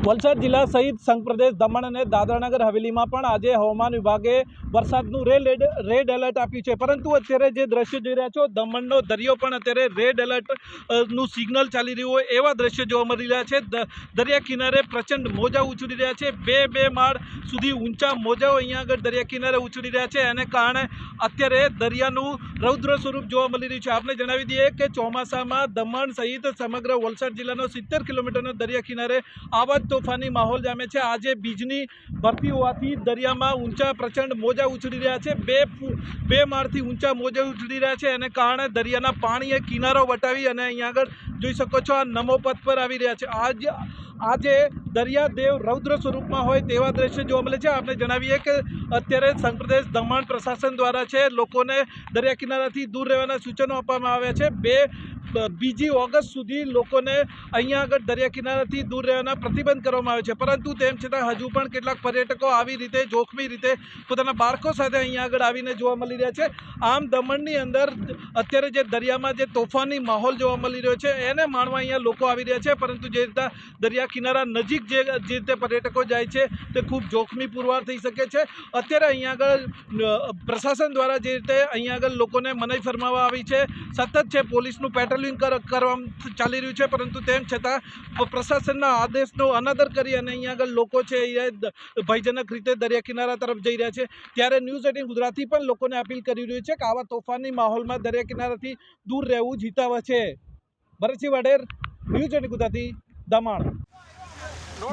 વલસાડ જિલ્લા સહિત સંઘ પ્રદેશ દમણ અને દાદરાનગર હવેલીમાં પણ આજે હવામાન વિભાગે વરસાદનું રેડ એલર્ટ આપ્યું છે, પરંતુ અત્યારે જે દ્રશ્યો જોઈ રહ્યા છો, દમણનો દરિયો પણ અત્યારે રેડ એલર્ટનું સિગ્નલ ચાલી રહ્યું હોય એવા દ્રશ્યો જોવા મળી રહ્યા છે। દરિયા કિનારે પ્રચંડ મોજા ઉછળી રહ્યા છે। બે માળ સુધી ઊંચા મોજાઓ અહીંયા આગળ દરિયા કિનારે ઉછળી રહ્યા છે, અને કારણે અત્યારે દરિયાનું રૌદ્ર સ્વરૂપ જોવા મળી રહ્યું છે। આપણે જણાવી દઈએ કે ચોમાસામાં દમણ સહિત સમગ્ર વલસાડ જિલ્લાનો 70 કિલોમીટરનો દરિયા કિનારે આવા તોફાની માહોલ જામે છે। આજે બીજની ભરતી હોવાથી દરિયામાં ઊંચા પ્રચંડ મોજા ઉછળી રહ્યા છે। બે માળથી ઊંચા મોજા ઉછળી રહ્યા છે, અને કારણે દરિયાના પાણીએ કિનારો વટાવી અને અહીંયા આગળ જોઈ શકો છો આ નમો પથ પર આવી રહ્યા છે। આજે દરિયાદેવ રૌદ્ર સ્વરૂપમાં હોય તેવા દ્રશ્ય જોવા મળે છે। આપણે જણાવીએ કે અત્યારે સંઘ પ્રદેશ દમણ પ્રશાસન દ્વારા છે લોકોને દરિયા કિનારાથી દૂર રહેવાના સૂચનો આપવામાં આવ્યા છે। બીજી ઓગસ્ટ સુધી લોકોને અહીંયા આગળ દરિયા કિનારાથી દૂર રહેવાના પ્રતિબંધ કરવામાં આવે છે, પરંતુ તેમ છતાં હજુ પણ કેટલાક પર્યટકો આવી રીતે જોખમી રીતે પોતાના બાળકો સાથે અહીંયા આગળ આવીને જોવા મળી રહ્યા છે। આમ દમણની અંદર અત્યારે જે દરિયામાં જે તોફાની માહોલ જોવા મળી રહ્યો છે એને માણવા અહીંયા લોકો આવી રહ્યા છે, પરંતુ જે રીતે દરિયા કિનારા નજીક જે રીતે પર્યટકો જાય છે તે ખૂબ જોખમી પુરવાર થઈ શકે છે। અત્યારે અહીંયા આગળ પ્રશાસન દ્વારા જે રીતે અહીંયા આગળ લોકોને મનાઈ ફરમાવવામાં આવી છે, સતત છે પોલીસનું પેટ્રોલિંગ કરવામાં ચાલી રહ્યું છે, પરંતુ તેમ છતાં પ્રશાસનના આદેશનો અનાદર કરી અને અહીંયા આગળ લોકો છે એ ભયજનક રીતે દરિયા કિનારા તરફ જઈ રહ્યા છે। ત્યારે ન્યૂઝ 18 ગુજરાતી પણ લોકોને અપીલ કરી રહ્યું છે કે આવા તોફાની માહોલમાં દરિયા કિનારાથી દૂર રહેવું જ હિતાવહ છે। ભરતસિંહ વાડેર, ન્યૂઝ 18 ગુજરાતી, દમણ।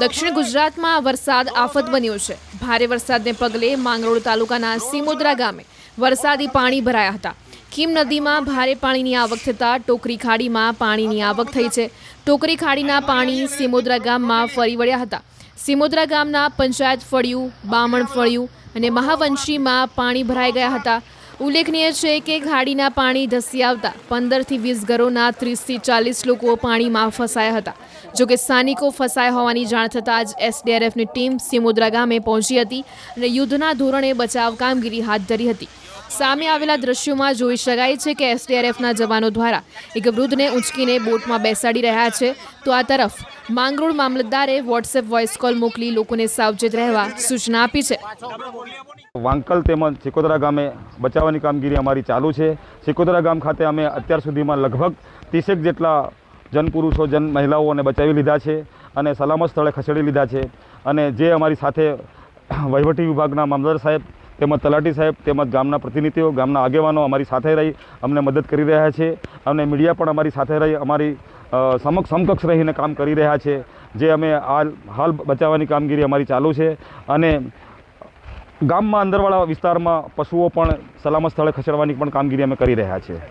દક્ષિણ ગુજરાતમાં વરસાદ આફત બન્યો છે। ભારે વરસાદને પગલે માંગરોળ તાલુકાના સિમોદરા ગામે વરસાદી પાણી ભરાયા હતા। કીમ નદીમાં ભારે પાણીની આવક થતાં ટોકરી ખાડીમાં પાણીની આવક થઈ છે। ટોકરી ખાડીના પાણી સિમોદરા ગામમાં ફરી વળ્યા હતા। સિમોદરા ગામના પંચાયત ફળિયું, બામણ ફળિયું અને મહાવંશીમાં પાણી ભરાઈ ગયા હતા। ઉલ્લેખનીય છે કે ખાડીના પાણી ધસી આવતા 15 થી 20 ઘરોના 30 થી 40 લોકો પાણીમાં ફસાયા હતા। જોકે સ્થાનિકો ફસાયા હોવાની જાણ થતાં જ એસડીઆરએફની ટીમ સિમોદરા ગામે પહોંચી હતી અને યુદ્ધના ધોરણે બચાવ કામગીરી હાથ ધરી હતી। સામે આવેલા દ્રશ્યોમાં જોઈ શકાય છે કે એસડીઆરએફના જવાનો દ્વારા એક વૃદ્ધને ઉંચકીને બોટમાં બેસાડી રહ્યા છે, તો આ તરફ માંગરોળ મામલતદારે વોટ્સએપ વોઇસ કોલ મોકલી લોકોને સાવચેત રહેવા સૂચના આપી છે। વાંકલ તેમજ સિકોદરા ગામે બચાવવાની કામગીરી અમારી ચાલુ છે। સિકોદરા ગામ ખાતે અમે અત્યાર સુધીમાં લગભગ 30 જેટલા જનપુરુષો મહિલાઓને બચાવી લીધા છે અને સલામત સ્થળે ખસેડી લીધા છે। અને જે અમારી સાથે વહીવટી વિભાગના મામલતદાર સાહેબ તેમજ તલાટી સાહેબ તેમજ ગામના પ્રતિનિધિઓ, ગામના આગેવાનો અમારી સાથે રહી અમને મદદ કરી રહ્યા છે, અને મીડિયા પણ અમારી સાથે રહી અમારી સમકક્ષ રહીને કામ કરી રહ્યા છે। જે અમે હાલ બચાવવાની કામગીરી અમારી ચાલુ છે, અને ગામમાં અંદરવાળા વિસ્તારમાં પશુઓ પણ સલામત સ્થળે ખસેડવાની પણ કામગીરી અમે કરી રહ્યા છીએ।